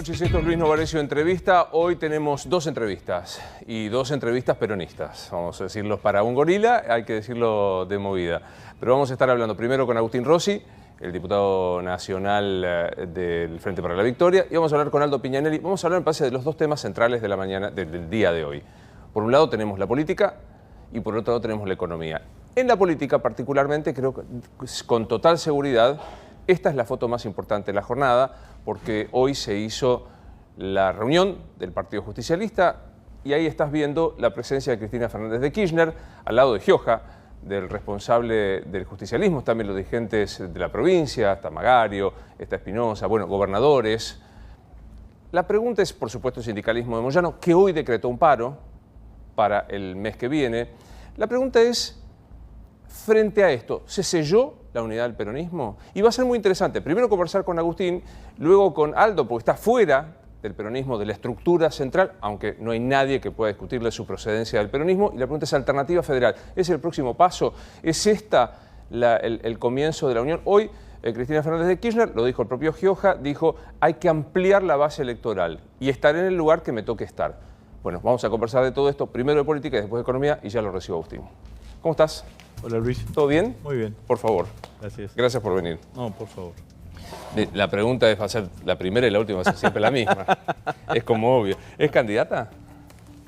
noches, esto es Luis Novarecio Entrevista. Hoy tenemos dos entrevistas y dos entrevistas peronistas. Vamos a decirlo para un gorila, hay que decirlo de movida. Pero vamos a estar hablando primero con Agustín Rossi, el diputado nacional del Frente para la Victoria, y vamos a hablar con Aldo Piñanelli. Vamos a hablar, me parece, de los dos temas centrales de la mañana, del día de hoy. Por un lado tenemos la política y por otro lado tenemos la economía. En la política particularmente, creo que con total seguridad, esta es la foto más importante de la jornada, porque hoy se hizo la reunión del Partido Justicialista y ahí estás viendo la presencia de Cristina Fernández de Kirchner, al lado de Gioja, del responsable del justicialismo, también los dirigentes de la provincia, está Magario, está Espinosa, bueno, gobernadores. La pregunta es, por supuesto, el sindicalismo de Moyano, que hoy decretó un paro para el mes que viene. La pregunta es, frente a esto, ¿se selló la unidad del peronismo? Y va a ser muy interesante, primero conversar con Agustín, luego con Aldo, porque está fuera del peronismo, de la estructura central, aunque no hay nadie que pueda discutirle su procedencia del peronismo. Y la pregunta es, ¿alternativa federal es el próximo paso? ¿Es esta el comienzo de la unión? Hoy Cristina Fernández de Kirchner, lo dijo el propio Gioja, dijo, hay que ampliar la base electoral y estar en el lugar que me toque estar. Bueno, vamos a conversar de todo esto, primero de política y después de economía, y ya lo recibo, Agustín. ¿Cómo estás? Hola, Luis. ¿Todo bien? Muy bien. Por favor. Gracias. Gracias por venir. No, por favor. La pregunta va a ser la primera y la última, va a ser siempre la misma. Es como obvio. ¿Es candidata?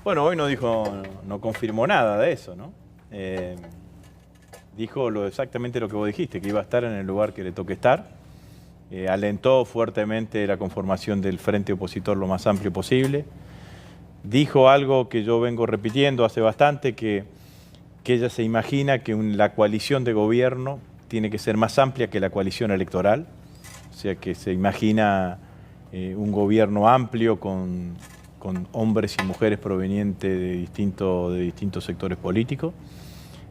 Bueno, hoy no dijo, no confirmó nada de eso, ¿no? Dijo exactamente lo que vos dijiste, que iba a estar en el lugar que le toque estar. Alentó fuertemente la conformación del frente opositor lo más amplio posible. Dijo algo que yo vengo repitiendo hace bastante, que ella se imagina que la coalición de gobierno tiene que ser más amplia que la coalición electoral. O sea, que se imagina un gobierno amplio con hombres y mujeres provenientes de distintos sectores políticos.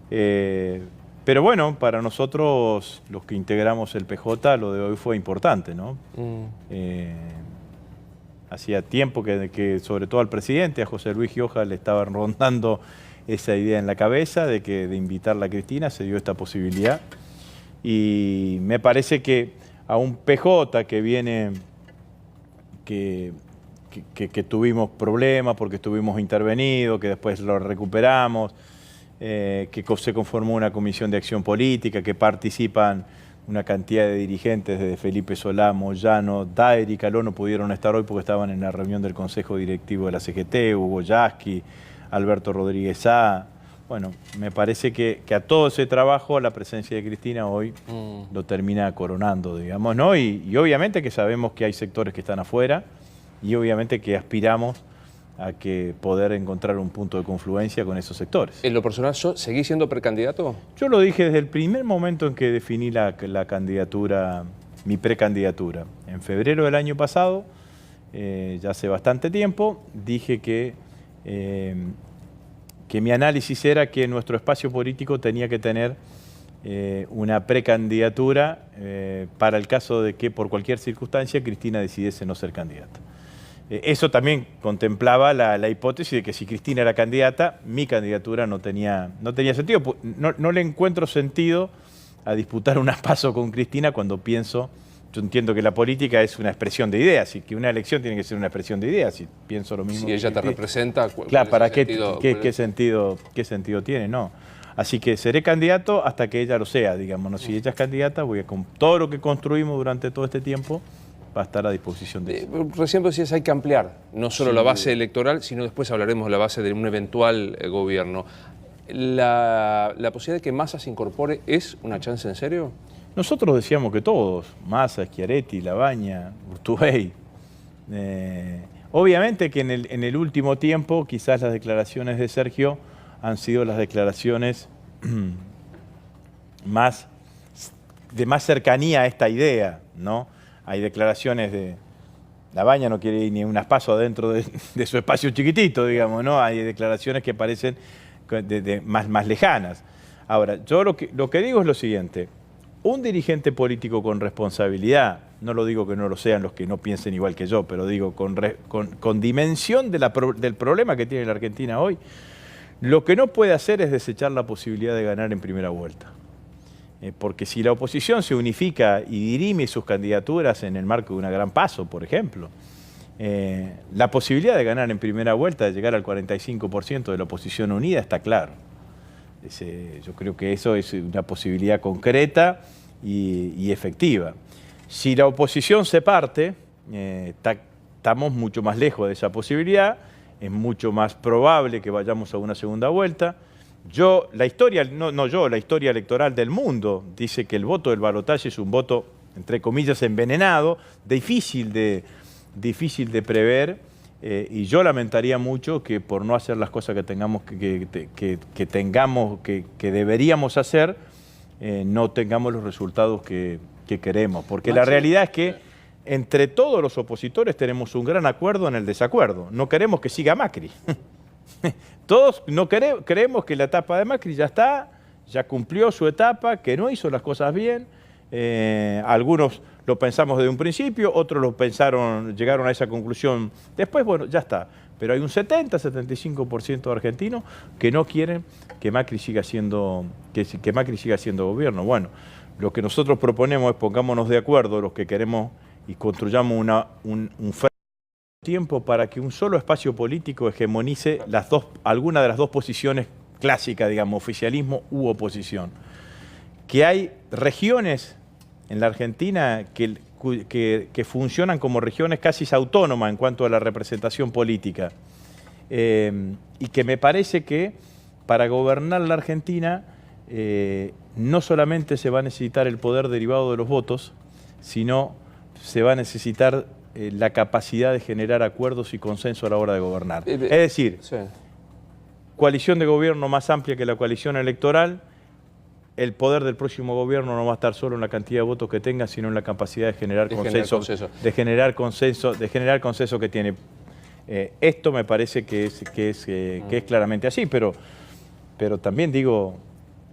Pero bueno, para nosotros, los que integramos el PJ, lo de hoy fue importante, ¿no? Hacía tiempo que sobre todo al presidente, a José Luis Gioja, le estaba rondando esa idea en la cabeza de invitarla a Cristina, se dio esta posibilidad. Y me parece que a un PJ que viene, que tuvimos problemas porque estuvimos intervenidos, que después lo recuperamos, que se conformó una comisión de acción política, que participan una cantidad de dirigentes desde Felipe Solá, Moyano, Daer y Caló, no pudieron estar hoy porque estaban en la reunión del Consejo Directivo de la CGT, Hugo Yasky, Alberto Rodríguez Sá. Bueno, me parece que a todo ese trabajo la presencia de Cristina hoy lo termina coronando, digamos, ¿no? Y obviamente que sabemos que hay sectores que están afuera y obviamente que aspiramos a que poder encontrar un punto de confluencia con esos sectores. En lo personal, ¿seguís siendo precandidato? Yo lo dije desde el primer momento en que definí la candidatura, mi precandidatura. En febrero del año pasado, ya hace bastante tiempo, dije que mi análisis era que nuestro espacio político tenía que tener una precandidatura para el caso de que por cualquier circunstancia Cristina decidiese no ser candidata. Eso también contemplaba la hipótesis de que si Cristina era candidata, mi candidatura no tenía sentido. No le encuentro sentido a disputar un PASO con Cristina cuando pienso. Yo entiendo que la política es una expresión de ideas y que una elección tiene que ser una expresión de ideas. Si pienso lo mismo. Si ella te representa, claro, ¿para qué sentido tiene? No. Así que seré candidato hasta que ella lo sea, digamos. ¿No? Si ella es candidata, con todo lo que construimos durante todo este tiempo, va a estar a disposición de eso. Recién decías, hay que ampliar no solo la base electoral, sino después hablaremos de la base de un eventual gobierno. ¿La posibilidad de que Massa se incorpore es una chance en serio? Nosotros decíamos que todos, Massa, Schiaretti, Labaña, Urtubey. Obviamente que en el último tiempo quizás las declaraciones de Sergio han sido las declaraciones de más cercanía a esta idea, ¿no? Hay declaraciones de Labaña, no quiere ir ni unas pasos adentro de su espacio chiquitito, digamos, ¿no? Hay declaraciones que parecen más lejanas. Ahora, yo lo que digo es lo siguiente. Un dirigente político con responsabilidad, no lo digo que no lo sean los que no piensen igual que yo, pero digo con dimensión del problema que tiene la Argentina hoy, lo que no puede hacer es desechar la posibilidad de ganar en primera vuelta. Porque si la oposición se unifica y dirime sus candidaturas en el marco de una gran PASO, por ejemplo, La posibilidad de ganar en primera vuelta, de llegar al 45% de la oposición unida, está claro. Yo creo que eso es una posibilidad concreta y efectiva. Si la oposición se parte, estamos mucho más lejos de esa posibilidad, es mucho más probable que vayamos a una segunda vuelta. La historia electoral del mundo dice que el voto del balotaje es un voto, entre comillas, envenenado, difícil de prever, y yo lamentaría mucho que por no hacer las cosas que deberíamos hacer, no tengamos los resultados que queremos. Porque la realidad es que entre todos los opositores tenemos un gran acuerdo en el desacuerdo. No queremos que siga Macri. Todos no creemos que la etapa de Macri ya está, ya cumplió su etapa, que no hizo las cosas bien. Algunos lo pensamos desde un principio, otros llegaron a esa conclusión después. Bueno, ya está. Pero hay un 70-75% de argentinos que no quieren que Macri siga siendo gobierno. Bueno, lo que nosotros proponemos es pongámonos de acuerdo los que queremos y construyamos un tiempo para que un solo espacio político hegemonice alguna de las dos posiciones clásicas, digamos, oficialismo u oposición. Que hay regiones en la Argentina que funcionan como regiones casi autónomas en cuanto a la representación política. Y que me parece que para gobernar la Argentina no solamente se va a necesitar el poder derivado de los votos, sino se va a necesitar la capacidad de generar acuerdos y consenso a la hora de gobernar. Es decir, sí, coalición de gobierno más amplia que la coalición electoral. El poder del próximo gobierno no va a estar solo en la cantidad de votos que tenga, sino en la capacidad de generar consenso que tiene. Esto me parece que es claramente así, pero también digo,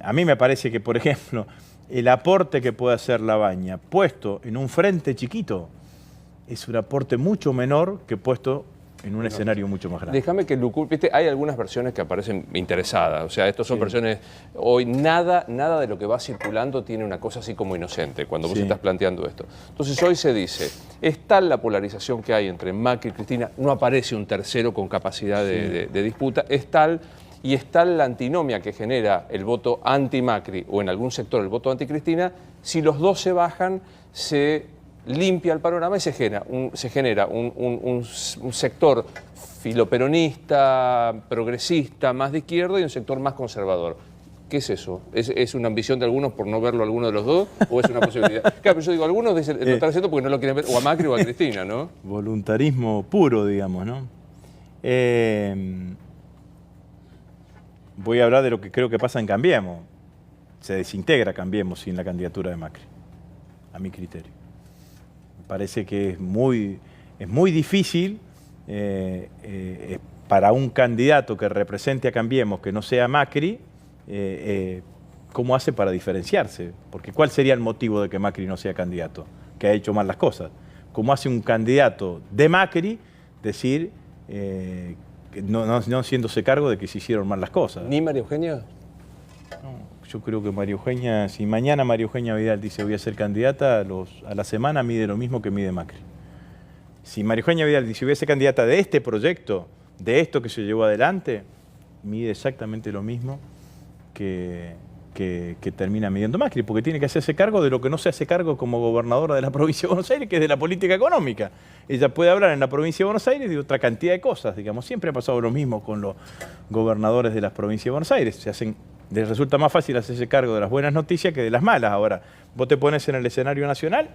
a mí me parece que, por ejemplo, el aporte que puede hacer Labaña puesto en un frente chiquito es un aporte mucho menor que puesto en un escenario mucho más grande. Déjame que viste, hay algunas versiones que aparecen interesadas, o sea, estas son versiones, hoy nada de lo que va circulando tiene una cosa así como inocente, cuando vos estás planteando esto. Entonces hoy se dice, es tal la polarización que hay entre Macri y Cristina, no aparece un tercero con capacidad de disputa, es tal la antinomia que genera el voto anti-Macri o en algún sector el voto anti-Cristina, si los dos se bajan, se limpia el panorama y se genera un sector filoperonista, progresista, más de izquierda y un sector más conservador. ¿Qué es eso? ¿Es una ambición de algunos por no verlo a alguno de los dos o es una posibilidad? Claro, pero yo digo, algunos lo están haciendo porque no lo quieren ver o a Macri o a Cristina, ¿no? Voluntarismo puro, digamos, ¿no? Voy a hablar de lo que creo que pasa en Cambiemos. Se desintegra Cambiemos sin la candidatura de Macri, a mi criterio. Parece que es muy difícil para un candidato que represente a Cambiemos, que no sea Macri, ¿cómo hace para diferenciarse? Porque ¿cuál sería el motivo de que Macri no sea candidato? Que ha hecho mal las cosas. ¿Cómo hace un candidato de Macri decir, no haciéndose cargo de que se hicieron mal las cosas? ¿Ni María Eugenia? No. Yo creo que María Eugenia, si mañana María Eugenia Vidal dice voy a ser candidata, a la semana mide lo mismo que mide Macri. Si María Eugenia Vidal dice voy a ser candidata de este proyecto, de esto que se llevó adelante, mide exactamente lo mismo que termina midiendo Macri, porque tiene que hacerse cargo de lo que no se hace cargo como gobernadora de la provincia de Buenos Aires, que es de la política económica. Ella puede hablar en la provincia de Buenos Aires de otra cantidad de cosas, digamos. Siempre ha pasado lo mismo con los gobernadores de las provincias de Buenos Aires. Les resulta más fácil hacerse cargo de las buenas noticias que de las malas. Ahora, vos te pones en el escenario nacional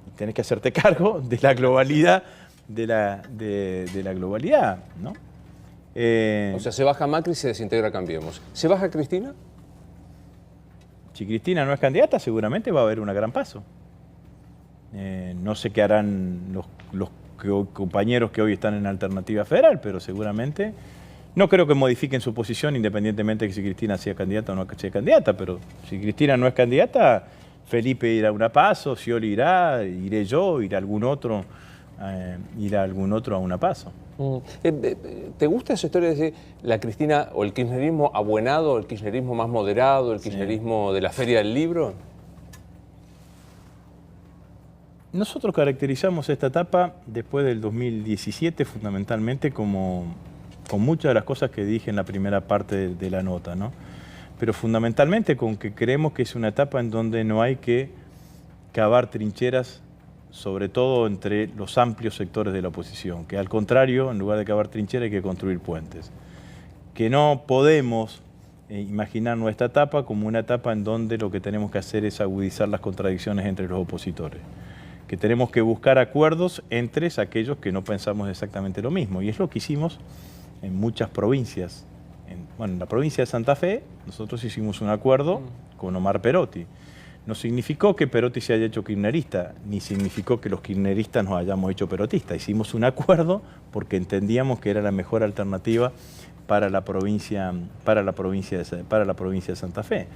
y tenés que hacerte cargo de la globalidad, de la globalidad, ¿no? O sea, se baja Macri y se desintegra Cambiemos. ¿Se baja Cristina? Si Cristina no es candidata, seguramente va a haber una gran paso. No sé qué harán los compañeros que hoy están en Alternativa Federal, pero seguramente... No creo que modifiquen su posición independientemente de que si Cristina sea candidata o no sea candidata, pero si Cristina no es candidata, Felipe irá a una paso, Scioli irá, iré yo, irá algún otro a una paso. ¿Te gusta esa historia de decir la Cristina o el kirchnerismo abuenado, el kirchnerismo más moderado, el kirchnerismo de la Feria del Libro? Nosotros caracterizamos esta etapa después del 2017 fundamentalmente con muchas de las cosas que dije en la primera parte de la nota, ¿no? Pero fundamentalmente con que creemos que es una etapa en donde no hay que cavar trincheras, sobre todo entre los amplios sectores de la oposición, que al contrario, en lugar de cavar trincheras hay que construir puentes. Que no podemos imaginar nuestra etapa como una etapa en donde lo que tenemos que hacer es agudizar las contradicciones entre los opositores. Que tenemos que buscar acuerdos entre aquellos que no pensamos exactamente lo mismo. Y es lo que hicimos en muchas provincias. En la provincia de Santa Fe, nosotros hicimos un acuerdo con Omar Perotti. No significó que Perotti se haya hecho kirchnerista, ni significó que los kirchneristas nos hayamos hecho perotistas. Hicimos un acuerdo porque entendíamos que era la mejor alternativa para la provincia de Santa Fe.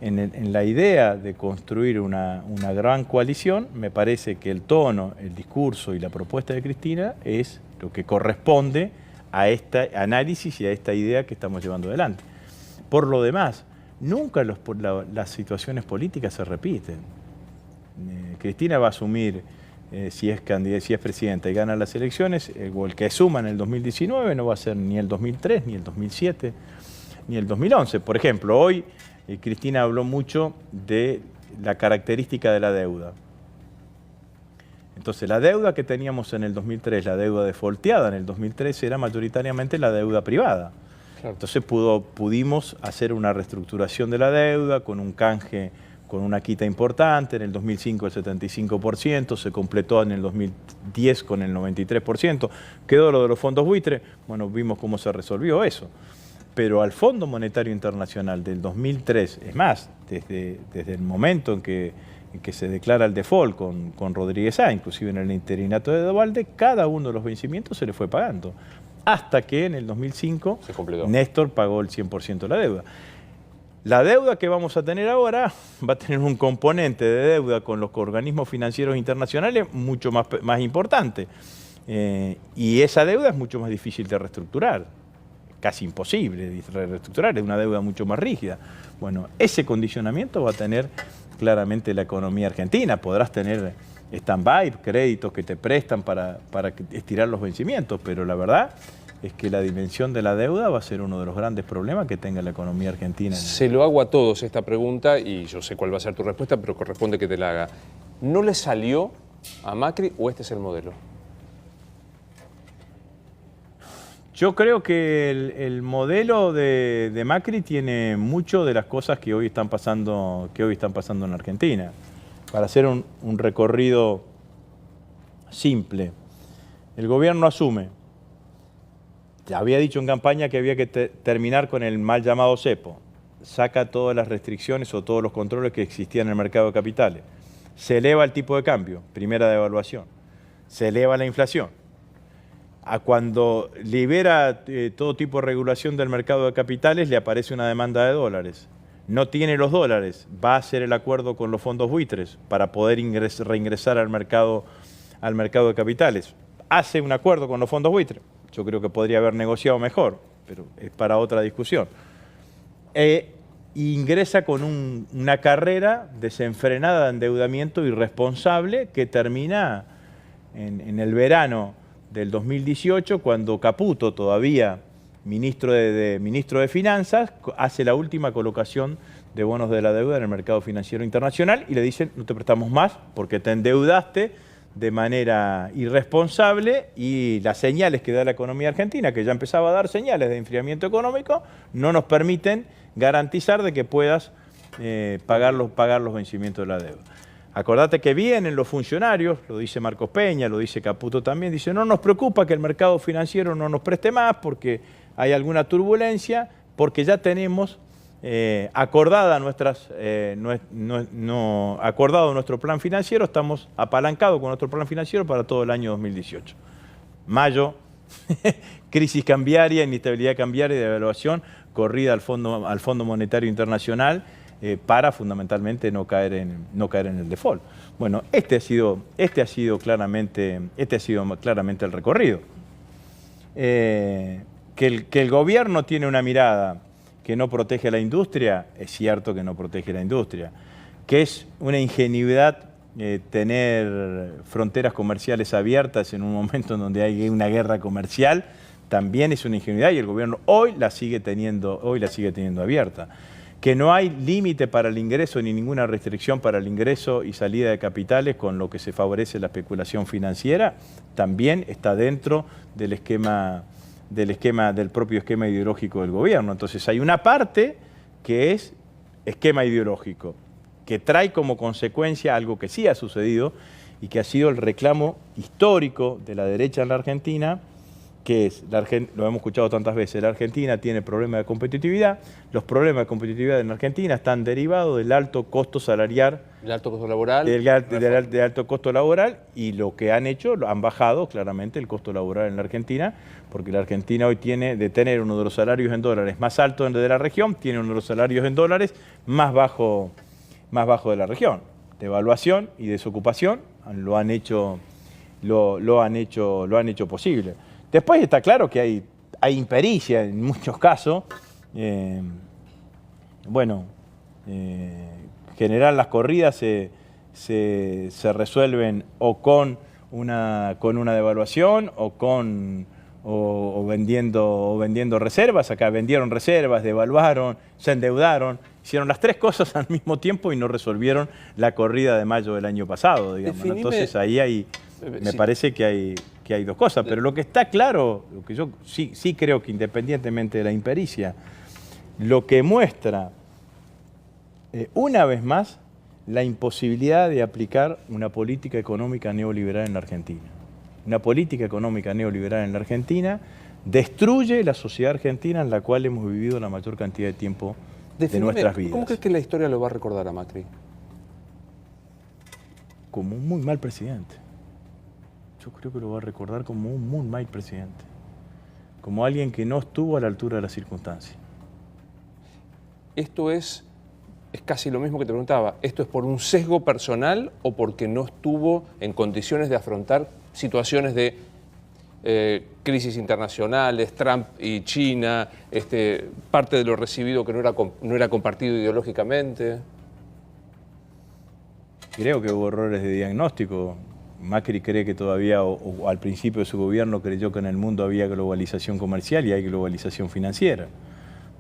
En la idea de construir una gran coalición, me parece que el tono, el discurso y la propuesta de Cristina es lo que corresponde a este análisis y a esta idea que estamos llevando adelante. Por lo demás, nunca las situaciones políticas se repiten. Cristina va a asumir, si es presidenta y gana las elecciones, o el que asuma en el 2019 no va a ser ni el 2003, ni el 2007, ni el 2011. Por ejemplo, hoy Cristina habló mucho de la característica de la deuda. Entonces, la deuda que teníamos en el 2003, la deuda defaulteada en el 2003, era mayoritariamente la deuda privada. Claro. Entonces pudimos hacer una reestructuración de la deuda con un canje, con una quita importante. En el 2005 el 75%, se completó en el 2010 con el 93%. Quedó lo de los fondos buitre. Bueno, vimos cómo se resolvió eso. Pero al Fondo Monetario Internacional del 2003, es más, desde el momento en que se declara el default con Rodríguez A, inclusive en el interinato de Duvalde, cada uno de los vencimientos se le fue pagando. Hasta que en el 2005 Néstor pagó el 100% de la deuda. La deuda que vamos a tener ahora va a tener un componente de deuda con los organismos financieros internacionales mucho más importante. Y esa deuda es mucho más difícil de reestructurar. Casi imposible de reestructurar, es una deuda mucho más rígida. Bueno, ese condicionamiento va a tener claramente la economía argentina. Podrás tener stand-by, créditos que te prestan para estirar los vencimientos, pero la verdad es que la dimensión de la deuda va a ser uno de los grandes problemas que tenga la economía argentina. Se lo hago a todos esta pregunta y yo sé cuál va a ser tu respuesta, pero corresponde que te la haga. ¿No le salió a Macri o este es el modelo? Yo creo que el modelo de Macri tiene mucho de las cosas que hoy están pasando en Argentina. Para hacer un recorrido simple, el gobierno asume. Ya había dicho en campaña que había que terminar con el mal llamado cepo. Saca todas las restricciones o todos los controles que existían en el mercado de capitales. Se eleva el tipo de cambio, primera devaluación. Se eleva la inflación. Cuando libera todo tipo de regulación del mercado de capitales, le aparece una demanda de dólares. No tiene los dólares, va a hacer el acuerdo con los fondos buitres para poder reingresar al mercado de capitales. Hace un acuerdo con los fondos buitres. Yo creo que podría haber negociado mejor, pero es para otra discusión. Ingresa con una carrera desenfrenada de endeudamiento irresponsable que termina en el verano del 2018, cuando Caputo, todavía ministro de Finanzas, hace la última colocación de bonos de la deuda en el mercado financiero internacional y le dicen: no te prestamos más porque te endeudaste de manera irresponsable, y las señales que da la economía argentina, que ya empezaba a dar señales de enfriamiento económico, no nos permiten garantizar de que puedas pagar los vencimientos de la deuda. Acordate que vienen los funcionarios, lo dice Marcos Peña, lo dice Caputo también, dice: no nos preocupa que el mercado financiero no nos preste más porque hay alguna turbulencia, porque ya tenemos acordado nuestro plan financiero, estamos apalancados con nuestro plan financiero para todo el año 2018. Mayo, crisis cambiaria, inestabilidad cambiaria y devaluación, corrida al Fondo Monetario Internacional, para fundamentalmente no caer en el default. Bueno, este ha sido claramente el recorrido. Que el gobierno tiene una mirada que no protege a la industria, es cierto que no protege a la industria, que es una ingenuidad tener fronteras comerciales abiertas en un momento en donde hay una guerra comercial, también es una ingenuidad y el gobierno hoy la sigue teniendo abierta. Que no hay límite para el ingreso ni ninguna restricción para el ingreso y salida de capitales, con lo que se favorece la especulación financiera, también está dentro del propio esquema ideológico del gobierno. Entonces hay una parte que es esquema ideológico, que trae como consecuencia algo que sí ha sucedido y que ha sido el reclamo histórico de la derecha en la Argentina, que es, lo hemos escuchado tantas veces, la Argentina tiene problemas de competitividad, los problemas de competitividad en la Argentina están derivados del alto costo salarial, el alto costo laboral, del alto costo laboral, y lo que han hecho, han bajado claramente el costo laboral en la Argentina, porque la Argentina hoy tiene de tener uno de los salarios en dólares más altos de la región, tiene uno de los salarios en dólares más bajo de la región. Devaluación y desocupación lo han hecho posible. Después está claro que hay impericia en muchos casos. En general las corridas se resuelven o con una devaluación o vendiendo reservas. Acá vendieron reservas, devaluaron, se endeudaron, hicieron las tres cosas al mismo tiempo y no resolvieron la corrida de mayo del año pasado, digamos, ¿no? Entonces ahí me parece que hay dos cosas, pero lo que está claro, lo que yo sí creo que independientemente de la impericia, lo que muestra una vez más la imposibilidad de aplicar una política económica neoliberal en la Argentina. Una política económica neoliberal en la Argentina destruye la sociedad argentina en la cual hemos vivido la mayor cantidad de tiempo de nuestras vidas. ¿Cómo crees que la historia lo va a recordar a Macri? Como un muy mal presidente. Yo creo que lo va a recordar como un muy mal presidente. Como alguien que no estuvo a la altura de las circunstancias. Esto es casi lo mismo que te preguntaba. ¿Esto es por un sesgo personal o porque no estuvo en condiciones de afrontar situaciones de crisis internacionales, Trump y China, parte de lo recibido que no era compartido ideológicamente? Creo que hubo errores de diagnóstico. Macri cree que todavía, o al principio de su gobierno, creyó que en el mundo había globalización comercial y hay globalización financiera.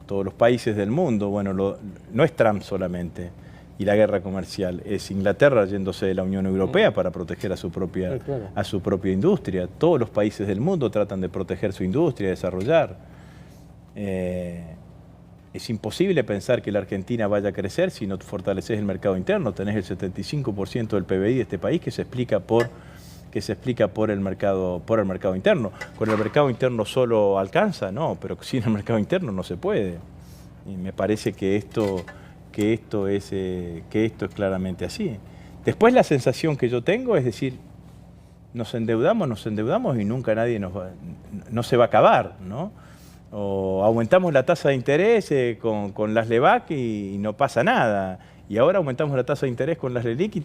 Todos los países del mundo, bueno, no es Trump solamente y la guerra comercial, es Inglaterra yéndose de la Unión Europea para proteger a su propia industria. Todos los países del mundo tratan de proteger su industria, desarrollar. Es imposible pensar que la Argentina vaya a crecer si no fortaleces el mercado interno. Tenés el 75% del PBI de este país que se explica por el mercado interno. ¿Con el mercado interno solo alcanza? No, pero sin el mercado interno no se puede. Y me parece que esto es claramente así. Después la sensación que yo tengo es decir, nos endeudamos y nunca nadie no se va a acabar, ¿no? O aumentamos la tasa de interés con las LEBAC y no pasa nada. Y ahora aumentamos la tasa de interés con las LELIQ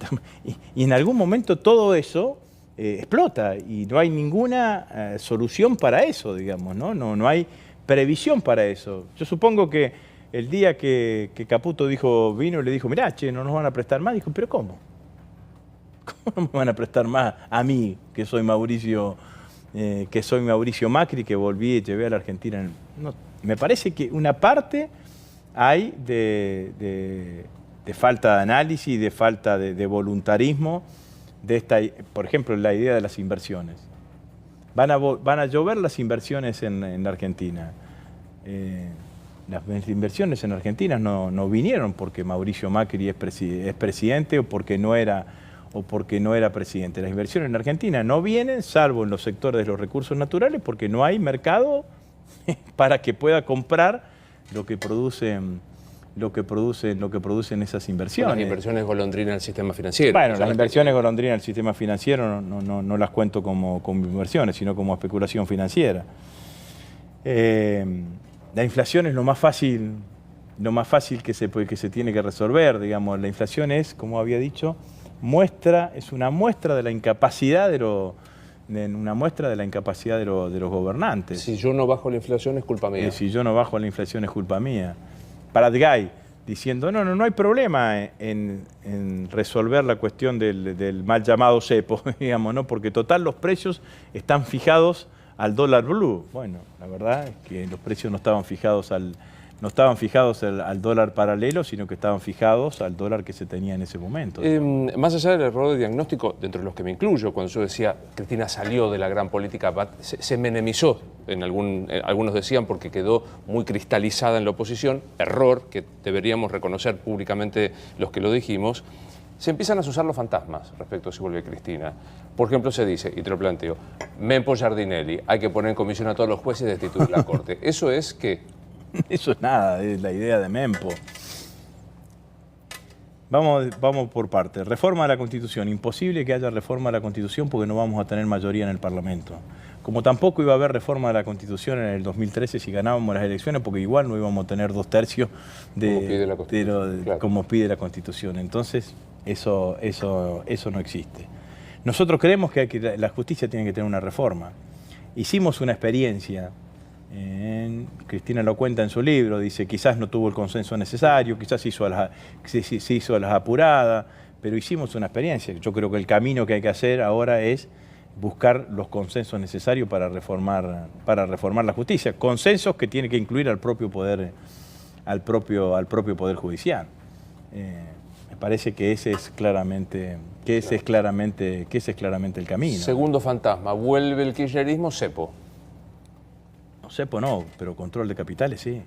y en algún momento todo eso explota y no hay ninguna solución para eso, digamos, ¿no? No hay previsión para eso. Yo supongo que el día que Caputo vino y le dijo, mirá, che, no nos van a prestar más, dijo, ¿pero cómo? ¿Cómo no me van a prestar más a mí, que soy Mauricio Macri, que volví y llevé a la Argentina? No, me parece que una parte hay de falta de análisis, de falta de voluntarismo, por ejemplo, la idea de las inversiones. Van a llover las inversiones en la Argentina. Las inversiones en Argentina no vinieron porque Mauricio Macri es presidente o porque no era presidente. Las inversiones en Argentina no vienen, salvo en los sectores de los recursos naturales, porque no hay mercado para que pueda comprar lo que producen esas inversiones. Las inversiones golondrina del sistema financiero. Bueno, las inversiones golondrina del sistema financiero no las cuento como inversiones, sino como especulación financiera. La inflación es lo más fácil que se tiene que resolver, digamos. La inflación es, como había dicho, es una muestra de la incapacidad de los gobernantes. Si yo no bajo la inflación es culpa mía. Si yo no bajo la inflación es culpa mía. Paradgay, diciendo, no hay problema en resolver la cuestión del mal llamado cepo, digamos, ¿no? Porque total los precios están fijados al dólar blue. Bueno, la verdad es que los precios no estaban fijados al dólar paralelo, sino que estaban fijados al dólar que se tenía en ese momento. Más allá del error de diagnóstico, dentro de los que me incluyo, cuando yo decía Cristina salió de la gran política, se menemizó, algunos decían, porque quedó muy cristalizada en la oposición, error que deberíamos reconocer públicamente los que lo dijimos. Se empiezan a usar los fantasmas respecto a si vuelve Cristina. Por ejemplo, se dice, y te lo planteo, Mempo Giardinelli, hay que poner en comisión a todos los jueces y destituir la Corte. ¿Eso es qué? Eso es nada, es la idea de Mempo. Vamos por partes. Reforma de la Constitución. Imposible que haya reforma de la Constitución porque no vamos a tener mayoría en el Parlamento. Como tampoco iba a haber reforma de la Constitución en el 2013 si ganábamos las elecciones, porque igual no íbamos a tener 2/3 como pide la Constitución. Entonces, eso no existe. Nosotros creemos que la justicia tiene que tener una reforma. Hicimos una experiencia. Cristina lo cuenta en su libro, dice quizás no tuvo el consenso necesario, quizás se hizo a las apuradas, pero hicimos una experiencia. Yo creo que el camino que hay que hacer ahora es buscar los consensos necesarios para reformar la justicia, consensos que tiene que incluir al propio poder judicial. Me parece que ese es claramente el camino. Segundo fantasma, vuelve el kirchnerismo, cepo. Cepo no, pero control de capitales sí.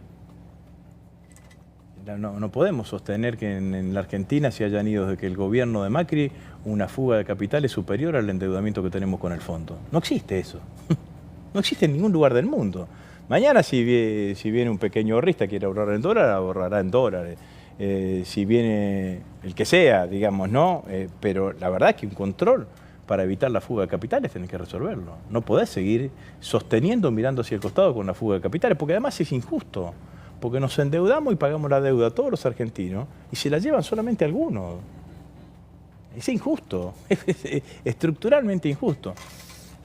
No podemos sostener que en la Argentina se hayan ido desde que el gobierno de Macri una fuga de capitales superior al endeudamiento que tenemos con el fondo. No existe eso. No existe en ningún lugar del mundo. Mañana si viene un pequeño ahorrista que quiere ahorrar en dólares, ahorrará en dólares. Si viene el que sea, digamos, ¿no? Pero la verdad es que un control para evitar la fuga de capitales tenés que resolverlo. No podés seguir sosteniendo, mirando hacia el costado con la fuga de capitales, porque además es injusto, porque nos endeudamos y pagamos la deuda a todos los argentinos y se la llevan solamente algunos. Es injusto, es estructuralmente injusto.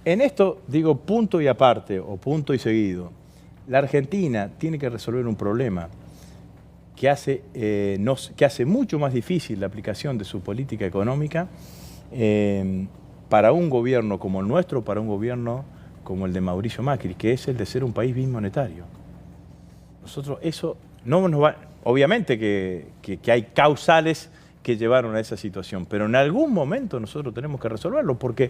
En esto digo punto y aparte, o punto y seguido. La Argentina tiene que resolver un problema que hace mucho más difícil la aplicación de su política económica para un gobierno como el nuestro, para un gobierno como el de Mauricio Macri, que es el de ser un país bimonetario. Nosotros eso no nos va... Obviamente que hay causales que llevaron a esa situación, pero en algún momento nosotros tenemos que resolverlo, porque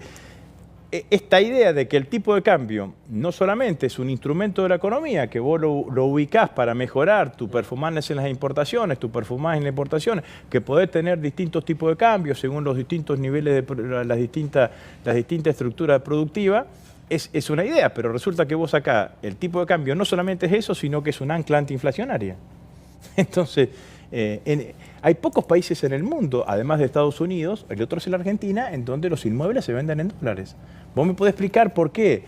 esta idea de que el tipo de cambio no solamente es un instrumento de la economía, que vos lo ubicás para mejorar tu performance en las importaciones, tu performance en las importaciones, que podés tener distintos tipos de cambios según los distintos niveles de las distintas estructuras productivas, es una idea, pero resulta que vos acá el tipo de cambio no solamente es eso, sino que es un ancla antiinflacionaria. Entonces, hay pocos países en el mundo, además de Estados Unidos, el otro es la Argentina, en donde los inmuebles se venden en dólares. ¿Vos me podés explicar por qué?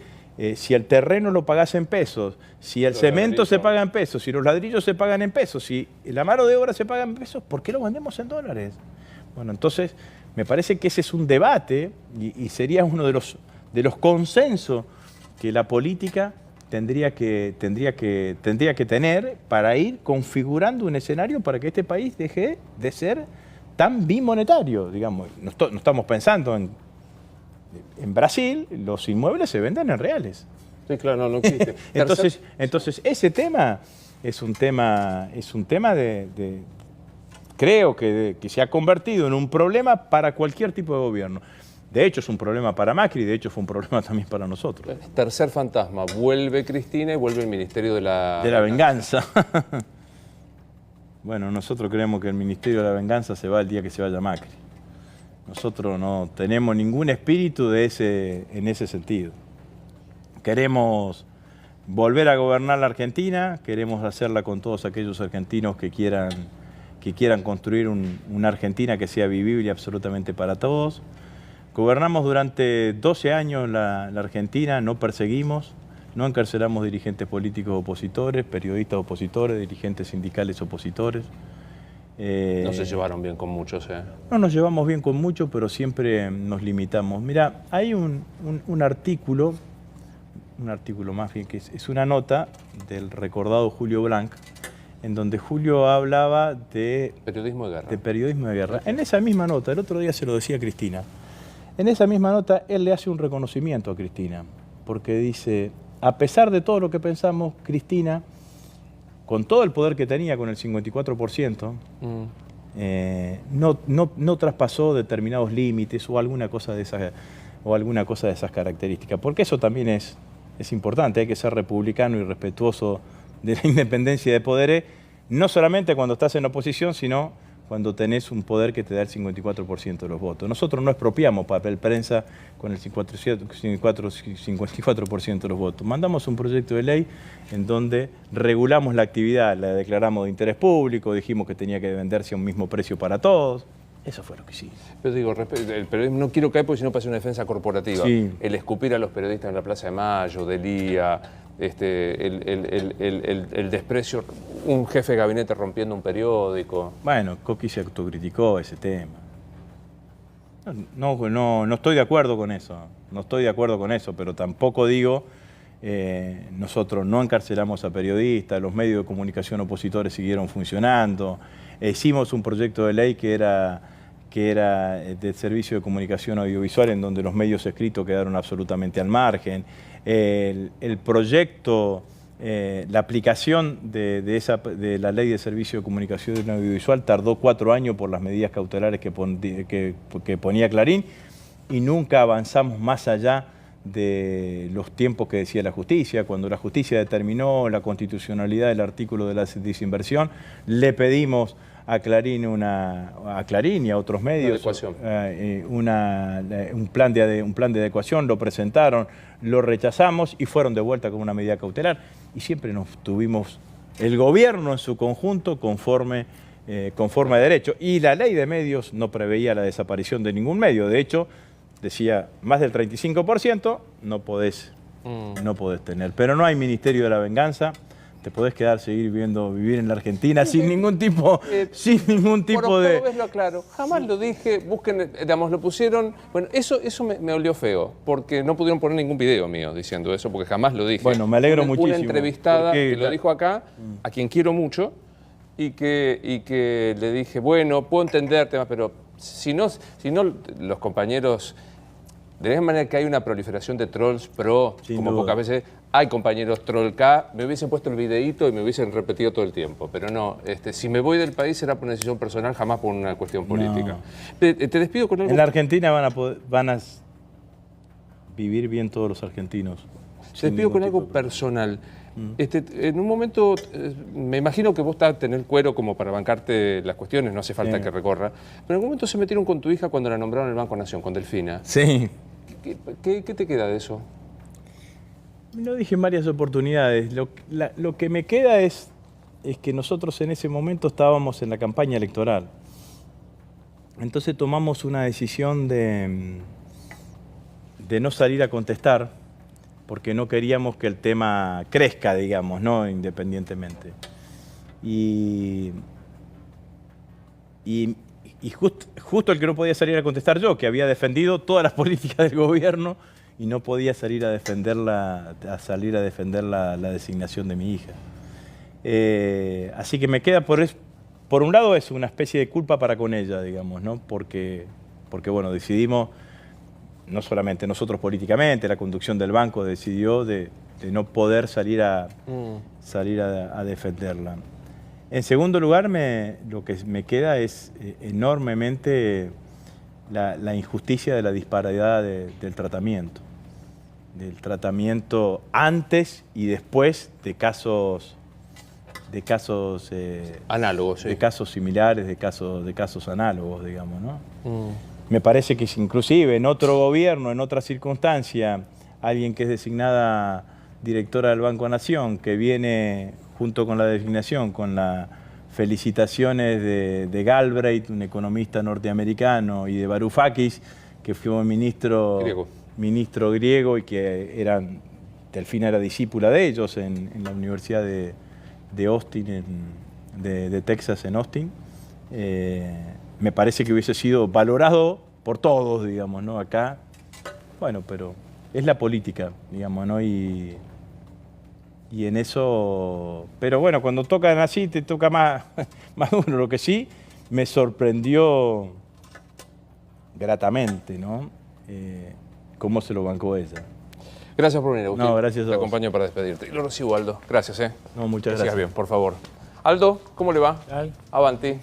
Si el terreno lo pagás en pesos, si el cemento se paga en pesos, si los ladrillos se pagan en pesos, si la mano de obra se paga en pesos, ¿por qué lo vendemos en dólares? Bueno, entonces, me parece que ese es un debate y sería uno de los consensos que la política tendría que tener para ir configurando un escenario para que este país deje de ser tan bimonetario, digamos. No estamos pensando en Brasil, los inmuebles se venden en reales. Sí, claro, no existe. entonces ese tema es un tema creo que se ha convertido en un problema para cualquier tipo de gobierno. De hecho, es un problema para Macri, de hecho fue un problema también para nosotros. Tercer fantasma, vuelve Cristina y vuelve el Ministerio de la Venganza. Bueno, nosotros creemos que el Ministerio de la Venganza se va el día que se vaya Macri. Nosotros no tenemos ningún espíritu en ese sentido. Queremos volver a gobernar la Argentina, queremos hacerla con todos aquellos argentinos que quieran construir una Argentina que sea vivible absolutamente para todos. Gobernamos durante 12 años la Argentina, no perseguimos, no encarcelamos dirigentes políticos opositores, periodistas opositores, dirigentes sindicales opositores. No se llevaron bien con muchos. No nos llevamos bien con muchos, pero siempre nos limitamos. Mira, hay un artículo más bien, que es una nota del recordado Julio Blanc, en donde Julio hablaba de Periodismo de guerra. De periodismo de guerra. En esa misma nota, el otro día se lo decía a Cristina, en esa misma nota él le hace un reconocimiento a Cristina, porque dice, a pesar de todo lo que pensamos, Cristina, con todo el poder que tenía, con el 54%, no traspasó determinados límites o alguna cosa de esas características, porque eso también es importante, hay que ser republicano y respetuoso de la independencia de poderes, no solamente cuando estás en oposición, sino cuando tenés un poder que te da el 54% de los votos. Nosotros no expropiamos papel prensa con el 54% de los votos. Mandamos un proyecto de ley en donde regulamos la actividad, la declaramos de interés público, dijimos que tenía que venderse a un mismo precio para todos. Eso fue lo que hicimos. Pero digo, el periodismo no quiero caer porque si no pasa una defensa corporativa. Sí. El escupir a los periodistas en la Plaza de Mayo, Delía, el desprecio, un jefe de gabinete rompiendo un periódico. Bueno, Coqui se autocriticó ese tema. No estoy de acuerdo con eso. No estoy de acuerdo con eso, pero tampoco digo, nosotros no encarcelamos a periodistas, los medios de comunicación opositores siguieron funcionando. Hicimos un proyecto de ley que era del servicio de comunicación audiovisual, en donde los medios escritos quedaron absolutamente al margen. El proyecto, la aplicación de la ley de servicio de comunicación audiovisual tardó 4 años por las medidas cautelares que ponía Clarín, y nunca avanzamos más allá de los tiempos que decía la justicia. Cuando la justicia determinó la constitucionalidad del artículo de la desinversión, le pedimos a Clarín y a otros medios un plan de adecuación, lo presentaron, lo rechazamos y fueron de vuelta con una medida cautelar, y siempre nos tuvimos el gobierno en su conjunto conforme a derecho, y la ley de medios no preveía la desaparición de ningún medio. De hecho, decía, más del 35% no podés tener, pero no hay Ministerio de la Venganza. Te podés vivir en la Argentina sin ningún tipo de... Por vez lo aclaro, jamás lo dije, busquen, digamos, lo pusieron... Bueno, eso me olió feo, porque no pudieron poner ningún video mío diciendo eso, porque jamás lo dije. Bueno, me alegro muchísimo. Una entrevistada que lo dijo acá, a quien quiero mucho, y que le dije, bueno, puedo entenderte más, pero si no los compañeros... De la misma manera que hay una proliferación de trolls pro, como pocas veces, hay compañeros troll K, me hubiesen puesto el videíto y me hubiesen repetido todo el tiempo. Pero no, si me voy del país será por una decisión personal, jamás por una cuestión política. Te despido con algo. En la Argentina van a vivir bien todos los argentinos. Te despido con algo personal. En un momento, me imagino que vos estás a tener cuero como para bancarte las cuestiones, no hace falta que recorra, pero en algún momento se metieron con tu hija cuando la nombraron en el Banco Nación, con Delfina. Sí. ¿Qué te queda de eso? Lo dije en varias oportunidades. Lo que me queda es que nosotros en ese momento estábamos en la campaña electoral. Entonces tomamos una decisión de no salir a contestar, porque no queríamos que el tema crezca, digamos, ¿no? Independientemente. Y justo el que no podía salir a contestar yo, que había defendido todas las políticas del gobierno y no podía salir a defender la designación de mi hija. Así que me queda, por un lado, es una especie de culpa para con ella, digamos, ¿no? Porque bueno, decidimos, no solamente nosotros políticamente, la conducción del banco decidió de no poder salir a defenderla. En segundo lugar, lo que me queda es enormemente la injusticia de la disparidad del tratamiento antes y después de casos análogos, sí. De casos similares, de casos análogos, digamos, ¿no? Me parece que inclusive en otro gobierno, en otra circunstancia, alguien que es designada directora del Banco Nación, que viene junto con la designación, con las felicitaciones de Galbraith, un economista norteamericano, y de Varoufakis, que fue ministro griego y que Delfina era discípula de ellos en la Universidad de Austin, de Texas en Austin. Me parece que hubiese sido valorado por todos, digamos, ¿no? Acá, bueno, pero es la política, digamos, ¿no? Y Y en eso, pero bueno, cuando tocan así te toca más, más duro. Lo que sí me sorprendió gratamente, ¿no? Cómo se lo bancó ella. Gracias por venir, Agustín. No, gracias a Te vos. acompaño para despedirte. Y lo recibo, Aldo. Gracias, No, muchas Que sigas gracias. bien, por favor. Aldo, ¿cómo le va? Ay. Avanti.